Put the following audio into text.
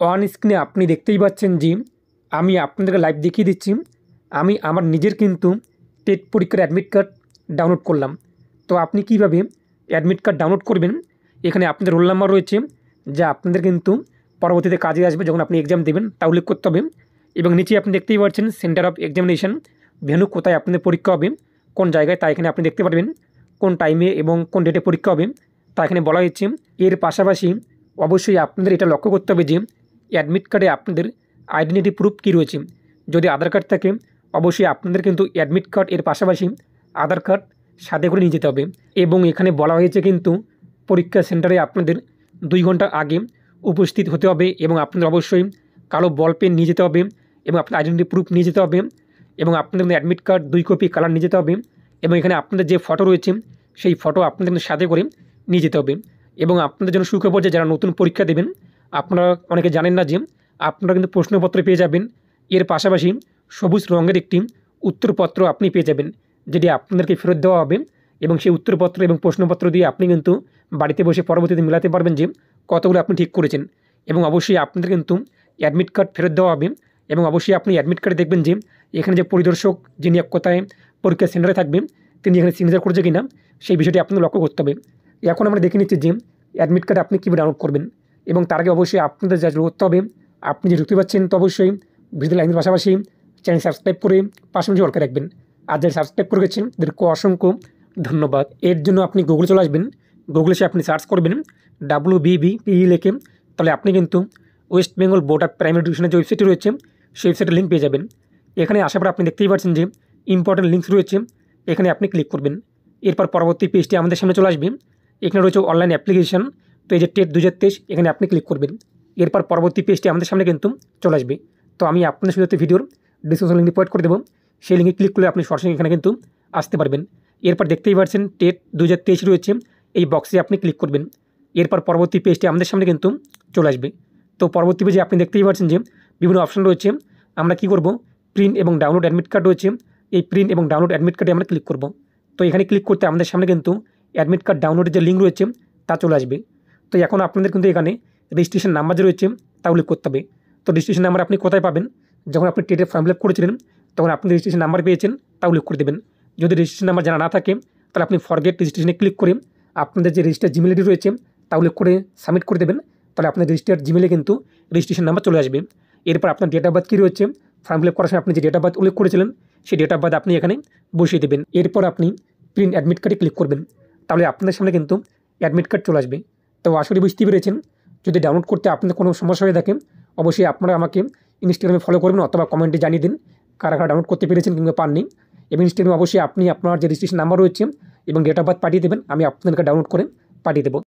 On স্ক্রিনে আপনি দেখতেই পাচ্ছেন যে আমি আপনাদেরকে লাইভ দেখিয়ে দিচ্ছি। আমি আমার নিজের কিন্তু টেট পরীক্ষার অ্যাডমিট কার্ড ডাউনলোড করলাম। তো আপনি কীভাবে অ্যাডমিট কার্ড ডাউনলোড করবেন, এখানে আপনাদের রোল নাম্বার রয়েছে যা আপনাদের কিন্তু পরবর্তীতে কাজে আসবে যখন আপনি এক্সাম দেবেন, তা উল্লেখ করতে হবে। এবং নিচে আপনি দেখতেই পাচ্ছেন সেন্টার অফ এক্সামিনেশন, ভেন্যু কোথায় আপনাদের পরীক্ষা হবে, কোন জায়গায়, তা এখানে আপনি দেখতে পারবেন। কোন টাইমে এবং কোন ডেটে পরীক্ষা হবে তা এখানে বলা হয়েছে। এর পাশাপাশি অবশ্যই আপনাদের এটা লক্ষ্য করতে হবে যে অ্যাডমিট কার্ডে আপনাদের আইডেন্টিটি প্রুফ কী রয়েছে। যদি আধার কার্ড থাকে অবশ্যই আপনাদের কিন্তু অ্যাডমিট কার্ড এর পাশাপাশি আধার কার্ড সাথে করে নিয়ে যেতে হবে। এবং এখানে বলা হয়েছে কিন্তু পরীক্ষা সেন্টারে আপনাদের 2 ঘন্টা আগে উপস্থিত হতে হবে এবং আপনাদের অবশ্যই কালো বল পেন নিয়ে যেতে হবে এবং আপনার আইডেন্টিটি প্রুফ নিয়ে যেতে হবে এবং আপনাদের অ্যাডমিট কার্ড 2 কপি কালার নিয়ে যেতে হবে এবং এখানে আপনাদের যে ফটো রয়েছে সেই ফটো আপনাদের সাথে করে নিয়ে যেতে হবে। এবং আপনাদের জন্য সুখবর যে যারা নতুন পরীক্ষা দেবেন, আপনারা অনেকে জানেন না যে আপনারা কিন্তু প্রশ্নপত্র পেয়ে যাবেন। এর পাশাপাশি সবুজ রঙের একটি উত্তরপত্র আপনি পেয়ে যাবেন, যেটি আপনাদেরকে ফেরত দেওয়া হবে এবং সেই উত্তরপত্র এবং প্রশ্নপত্র দিয়ে আপনি কিন্তু বাড়িতে বসে পরবর্তীতে মেলাতে পারবেন যে কতগুলো আপনি ঠিক করেছেন। এবং অবশ্যই আপনাদের কিন্তু অ্যাডমিট কার্ড ফেরত দেওয়া হবে এবং অবশ্যই আপনি অ্যাডমিট কার্ডে দেখবেন যে এখানে যে পরিদর্শক যিনি এক কথায় পরীক্ষা সেন্টারে থাকবেন তিনি এখানে সিগনেচার করেছে কিনা সেই বিষয়টি আপনাদের লক্ষ্য করতে হবে। এখন আমরা দেখে নিচ্ছি যে অ্যাডমিট কার্ড আপনি কীভাবে ডাউনলোড করবেন। এবং তার আগে অবশ্যই আপনাদের যা করতে হবে, আপনি যে ঢুকতে পারছেন তো অবশ্যই ভিডিও লাইনের পাশাপাশি চ্যানেল সাবস্ক্রাইব করে পাশাপাশি অল করে রাখবেন। আর যারা সাবস্ক্রাইব করে গেছেন তাদেরকে অসংখ্য ধন্যবাদ। এর জন্য আপনি গুগলে চলে আসবেন, গুগলে এসে আপনি সার্চ করবেন WBBPE লিখে, তাহলে আপনি কিন্তু West Bengal board of primary এডুকেশনের যে ওয়েবসাইটটি রয়েছে সেই ওয়েবসাইটের লিঙ্ক পেয়ে যাবেন। এখানে আসার পর আপনি দেখতেই পাচ্ছেন যে ইম্পর্টেন্ট লিঙ্কস রয়েছে, এখানে আপনি ক্লিক করবেন। এরপর পরবর্তী পেজটি আমাদের সামনে চলে আসবে। এখানে রয়েছে অনলাইন অ্যাপ্লিকেশন, তো এই যে টেট 2023 এখানে আপনি ক্লিক করবেন। এরপর পরবর্তী পেজটি আমাদের সামনে কিন্তু চলে আসবে। তো আমি আপনাদের সাথে ভিডিওর ডিসক্রিপশন লিঙ্ক প্রোভাইড করে দেবো, সেই লিঙ্কে ক্লিক করলে আপনি সরাসরি এখানে কিন্তু আসতে পারবেন। এরপর দেখতেই পাচ্ছেন টেট 2023 রয়েছে, এই বক্সে আপনি ক্লিক করবেন। এরপর পরবর্তী পেজটি আমাদের সামনে কিন্তু চলে আসবে। তো পরবর্তী পেজে আপনি দেখতেই পাচ্ছেন যে বিভিন্ন অপশন রয়েছে। আমরা কি করব, প্রিন্ট এবং ডাউনলোড অ্যাডমিট কার্ড রয়েছে, এই প্রিন্ট এবং ডাউনলোড অ্যাডমিট কার্ডে আমরা ক্লিক করব। তো এখানে ক্লিক করতে আমাদের সামনে কিন্তু অ্যাডমিট কার্ড ডাউনলোডের যে লিঙ্ক রয়েছে তা চলে আসবে। তো এখন আপনাদের কিন্তু এখানে রেজিস্ট্রেশন নাম্বার যে রয়েছে তা উল্লেখ করতে হবে। তো রেজিস্ট্রেশন নাম্বার আপনি কোথায় পাবেন, যখন আপনি টেটের ফর্ম ফিল আপ করেছিলেন তখন আপনি রেজিস্ট্রেশন নাম্বার পেয়েছেন তা উল্লেখ করে দেবেন। যদি রেজিস্ট্রেশন নাম্বার জানা না থাকে তাহলে আপনি ফরগেট রেজিস্ট্রেশনে ক্লিক করে আপনাদের যে রেজিস্টার জিমেল আইডি রয়েছে তা উল্লেখ করে সাবমিট করে দেবেন, তাহলে আপনার রেজিস্টার জিমেলে কিন্তু রেজিস্ট্রেশন নাম্বার চলে আসবে। এরপর আপনার ডেট অফ বার্থ কী রয়েছে, ফর্ম ফিল আপ করার সময় আপনি যে ডেট অফ বার্থ উল্লেখ করেছিলেন সেই ডেট অফ বার্থ আপনি এখানে বসিয়ে দেবেন। এরপর আপনি প্রিন্ট অ্যাডমিট কার্ডে ক্লিক করবেন, তাহলে আপনাদের সামনে কিন্তু অ্যাডমিট কার্ড চলে আসবে। তো আশা করি বুঝতে পেরেছেন। যদি ডাউনলোড করতে আপনাদের কোনো সমস্যা হয়ে থাকে অবশ্যই আপনারা আমাকে ইনস্টাগ্রামে ফলো করবেন অথবা কমেন্টে জানিয়ে দিন কারা কারা ডাউনলোড করতে পেরেছেন কিংবা পাননি। এবং ইনস্টাগ্রামে অবশ্যই আপনি আপনার যে রেজিস্ট্রেশন নাম্বার রয়েছে এবং ডেট অফ বার্থ পাঠিয়ে দেবেন, আমি আপনাদেরকে ডাউনলোড করে পাঠিয়ে দেবো।